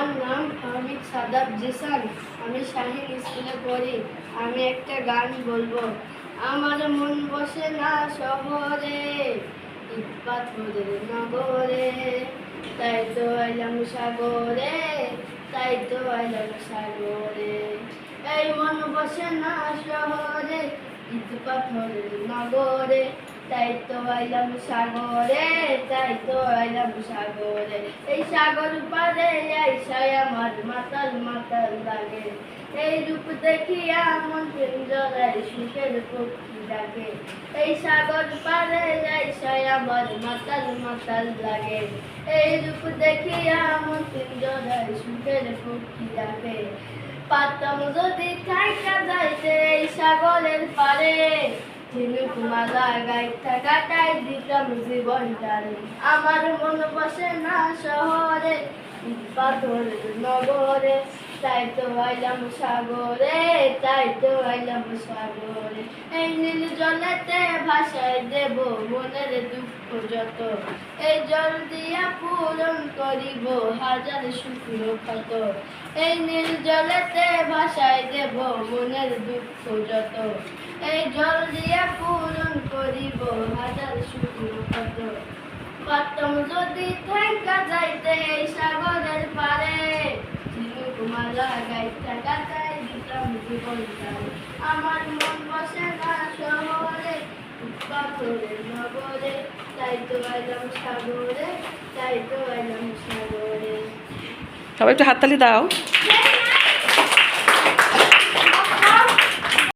আমার নাম হামিদ সাদাব জিসান। আমি শাহিন স্কুলে পড়ি। আমি একটা গান বলবো। আমার মন বসে না শহরে, ইট পাথরের নগরে, তাই তো আইলাম সাগরে, তাই তো আইলাম সাগরে। এই মন বসে না শহরে, ইট পাথরের নগরে, তাই তো আইলাম সাগরে, তাই তো আইলাম সাগরে। এই সাগর পারে আইসায় আমার মাতাল মাতাল লাগে, এই রূপ দেখিয়া মন পিঞ্জরায় সুখের পক্ষী ডাকে। এই সাগর পারে আইসায় আমার মাতাল মাতাল লাগে, এই রূপ দেখিয়া মন পিঞ্জরায় সুখের পক্ষী ডাকে। পারতাম যদি থাইকা যাইতে এই সাগরের পারে, ঝিনুকমালা গাইতা কাটাই দিতাম জীবনটারে। আমার মন বসে না শহরে, ইট পাথরের নগরে, তাই তো আইলাম সাগরে, তাই তো আইলাম সাগরে। এই নীল জলেতে ভাসায় দেব মনের দুঃখ যত, এই জল দিয়া পূরণ করিব হাজার শুকনো ক্ষত। এই নীল জলেতে ভাসায় দেব মনের দুঃখ যত, এই জল দিয়া পূরণ করিব হাজার শুকনো ক্ষত। পারতাম যদি থাইকা যাইতে এই সাগরের পারে, ঝিনুকমালা গাইতা কাটাই দিতাম জীবনটারে। আমার মন বসে না শহরে, ইট পাথরের নগরে, তাই তো আইলাম সাগরে, তাই তো আইলাম সাগরে। সবাই একটু হাততালি দাও।